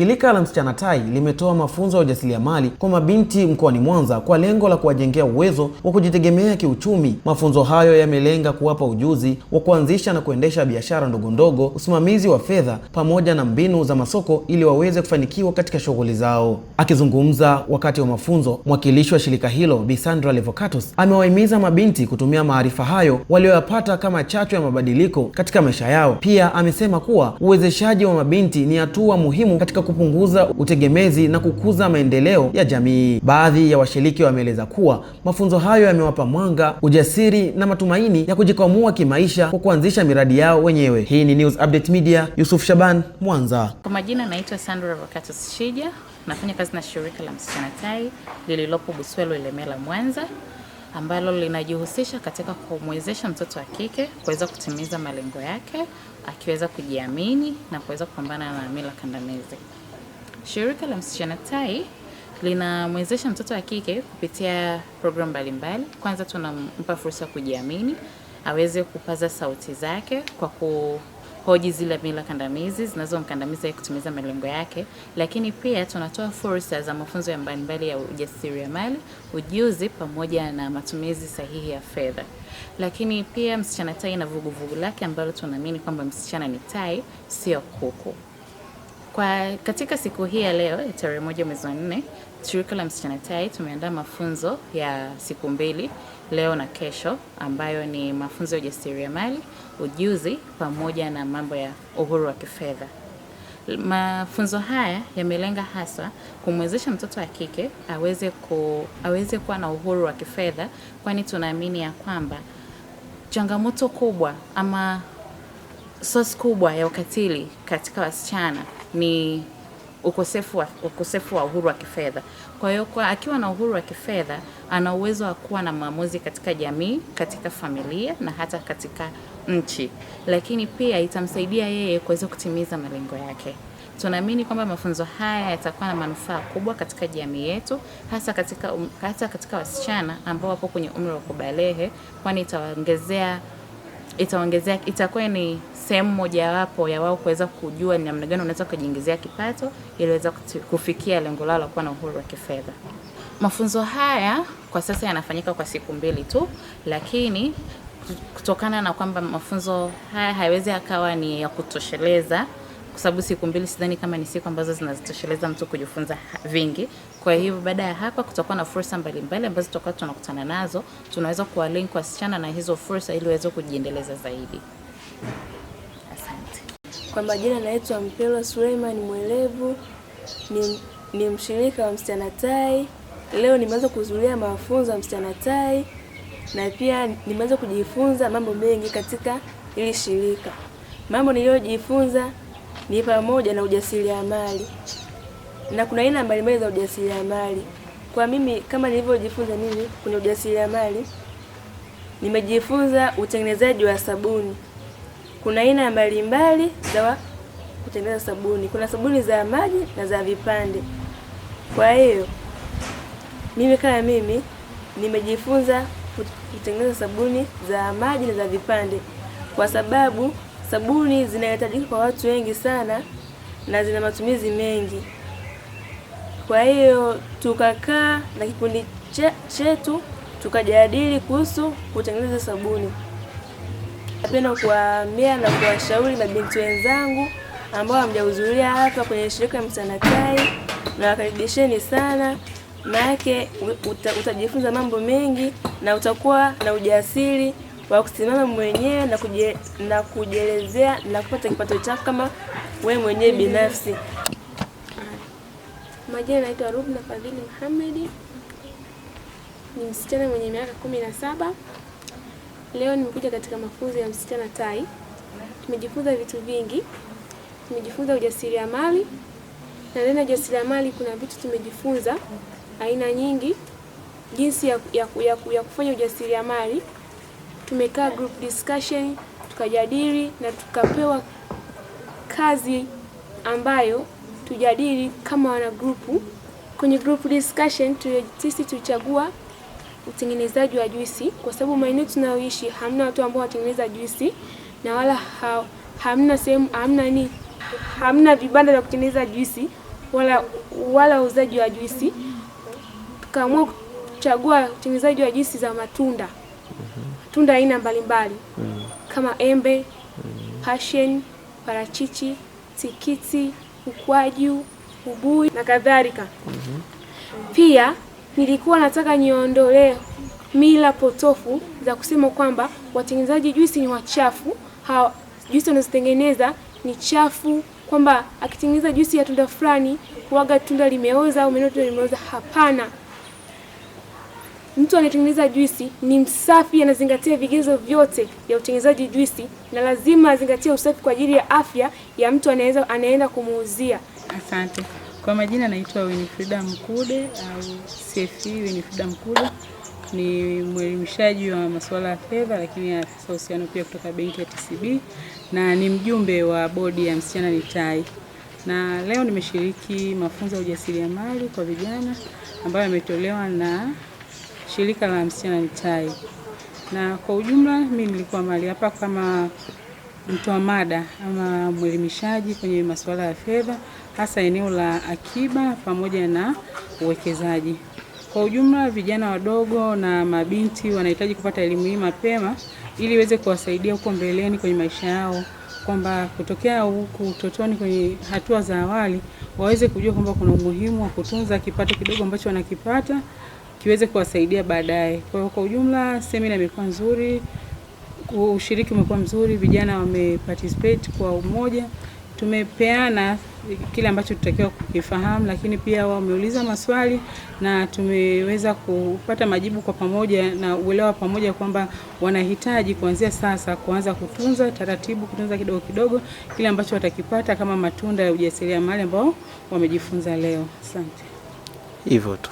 Shirika la Msichana Tai limetoa mafunzo ya ujasiriamali kwa mabinti mkoani Mwanza kwa lengo la kuwajengea uwezo wa kujitegemea kiuchumi. Mafunzo hayo yamelenga kuwapa ujuzi wa kuanzisha na kuendesha biashara ndogo ndogo, usimamizi wa fedha pamoja na mbinu za masoko ili waweze kufanikiwa katika shughuli zao. Akizungumza wakati wa mafunzo, mwakilishi wa shirika hilo Bi Sandra Levocatus amewahimiza mabinti kutumia maarifa hayo walioyapata kama chachu ya mabadiliko katika maisha yao. Pia amesema kuwa uwezeshaji wa mabinti ni hatua muhimu katika kupunguza utegemezi na kukuza maendeleo ya jamii. Baadhi ya washiriki wameeleza kuwa mafunzo hayo yamewapa mwanga, ujasiri na matumaini ya kujikwamua kimaisha kwa kuanzisha miradi yao wenyewe. Hii ni News Update Media, Yusuf Shaban, Mwanza. Kwa majina naitwa Sandra Levocatus Shija, nafanya kazi na shirika la Msichana Tai lililopo Buswelo Ilemela, Mwanza, ambalo linajihusisha katika kumwezesha mtoto wa kike kuweza kutimiza malengo yake, akiweza kujiamini na kuweza kupambana na mila kandamizi. Shirika la Msichana Tai linamwezesha mtoto wa kike kupitia programu mbalimbali. Kwanza tunampa fursa kujiamini, aweze kupaza sauti zake kwa kuhoji zile mila kandamizi zinazomkandamiza ya kutimiza malengo yake, lakini pia tunatoa fursa za mafunzo ya mbalimbali ya ujasiriamali, ujuzi pamoja na matumizi sahihi ya fedha. Lakini pia Msichana Tai na vuguvugu lake ambalo tunaamini kwamba msichana ni tai, sio kuku. Katika siku hii ya leo, tarehe 1 mwezi wa 4, shirika la Msichana Tai tumeandaa mafunzo ya siku 2, leo na kesho, ambayo ni mafunzo ya ujasiriamali, ujuzi pamoja na mambo ya uhuru wa kifedha. Mafunzo haya yamelenga hasa kumwezesha mtoto wa kike aweze kuwa na uhuru wa kifedha, kwani tunaamini ya kwamba changamoto kubwa ama source kubwa ya ukatili katika wasichana ni ukosefu wa uhuru wa kifedha. Kwa hiyo akiwa na uhuru wa kifedha, ana uwezo wa kuwa na maamuzi katika jamii, katika familia na hata katika nchi. Lakini pia itamsaidia yeye kuweza kutimiza malengo yake. Tunaamini kwamba mafunzo haya yatakuwa na manufaa kubwa katika jamii yetu, hasa katika wasichana ambao wapo kwenye umri wa kubalehe, kwani itakuwa ni sehemu mojawapo ya wao kuweza kujua ni namna gani wanaweza kujiingizia kipato ili waweze kufikia lengo lao la kuwa na uhuru wa kifedha. Mafunzo haya kwa sasa yanafanyika kwa siku 2 tu, lakini kutokana na kwamba mafunzo haya hayawezi akawa ni ya kutosheleza, kwa sababu siku 2 sidhani kama ni siku ambazo zinazitosheleza mtu kujifunza vingi. Kwa hivyo baada ya hapa kutakuwa na fursa mbalimbali ambazo tutakuwa tunakutana nazo, tunaweza kuwalink wasichana na hizo fursa ili waweze kujiendeleza zaidi. Asante. Kwa majina naitwa Mpelo Suleiman Mwelevu, ni mshirika wa Msichana Tai. Leo nimeanza kuhudhuria mafunzo ya Msichana Tai na pia nimeanza kujifunza mambo mengi katika hili shirika. Mambo niliyojifunza ni pamoja na ujasiriamali. Na kuna aina mbalimbali za ujasiriamali. Kwa mimi kama nilivyojifunza mimi kwenye ujasiriamali, nimejifunza utengenezaji wa sabuni. Kuna aina mbalimbali za kutengeneza sabuni. Kuna sabuni za maji na za vipande. Kwa hiyo mimi nimejifunza kutengeneza sabuni za maji na za vipande, kwa sababu sabuni zinahitajika kwa watu wengi sana na zina matumizi mengi. Kwa hiyo tukakaa na kikundi chetu tukajadili kuhusu kutengeneza sabuni. Napenda kuwaambia na kuwashauri mabinti wenzangu ambao hamjahudhuria hapa kwenye shirika la Msichana Tai, na wakaribisheni sana, maana utajifunza mambo mengi na utakuwa na ujasiri wa kusimama mwenyewe na kujielezea na kupata kipato chako kama wewe mwenyewe binafsi. Majina naitwa Rubna Fadhili Muhammad. Ni msichana mwenye miaka 17. Leo nimekuja katika mafunzo ya Msichana Tai. Tumejifunza vitu vingi. Tumejifunza ujasiriamali. Na ndani ya ujasiriamali kuna vitu tumejifunza aina nyingi, jinsi ya kufanya ujasiriamali. Tumekaa group discussion, tukajadili na tukapewa kazi ambayo tujadili kama wana grupu. Kwenye group discussion sisi tulichagua utengenezaji wa juisi, kwa sababu maeneo tunayoishi hamna watu ambao watengeneza juisi na wala hamna vibanda vya kutengeneza juisi. wala uuzaji wa juisi. Tukaamua kuchagua utengenezaji wa juisi za matunda. Matunda aina mbalimbali kama embe, passion, parachichi, tikiti, ukwaju, ubuyu na kadhalika. Pia nilikuwa nataka niondolee mila potofu za kusema kwamba watengenezaji juisi ni wachafu, juisi wanazotengeneza ni chafu, kwamba akitengeneza juisi ya tunda fulani huaga tunda limeoza au tunda limeoza. Hapana. Mtu anayetengeneza juisi ni msafi, anazingatia vigezo vyote vya utengenezaji juisi, na lazima azingatie usafi kwa ajili ya afya ya mtu anaenda kumuuzia. Asante. Kwa majina naitwa Winifrida Mkude au CFE Winifrida Mkude. Ni mwelimishaji wa masuala ya fedha, lakini afisa uhusiano pia kutoka benki ya TCB, na ni mjumbe wa bodi ya Msichana ni Tai. Na leo nimeshiriki mafunzo ya ujasiriamali kwa vijana ambayo yametolewa na shirika la Msichana ni Tai. Na kwa ujumla mimi nilikuwa mahali hapa kama mtoa mada ama mwelimishaji kwenye masuala ya fedha, hasa eneo la akiba pamoja na uwekezaji. Kwa ujumla vijana wadogo na mabinti wanahitaji kupata elimu hii mapema ili iweze kuwasaidia huko mbeleni kwenye maisha yao, kwamba kutokea huku utotoni kwenye hatua za awali waweze kujua kwamba kuna umuhimu wa kutunza kipato kidogo ambacho wanakipata kiweze kuwasaidia baadaye. Kwa hiyo kwa ujumla semina imekuwa nzuri, ushiriki umekuwa mzuri, vijana wameparticipate kwa umoja, tumepeana kile ambacho tutakiwa kukifahamu, lakini pia wao wameuliza maswali na tumeweza kupata majibu kwa pamoja na uelewa pamoja kwamba wanahitaji kuanzia sasa kuanza kutunza taratibu, kutunza kidogo kidogo kile ambacho watakipata kama matunda ya ujasiriamali ambao wamejifunza leo. Asante. Hivyo tu.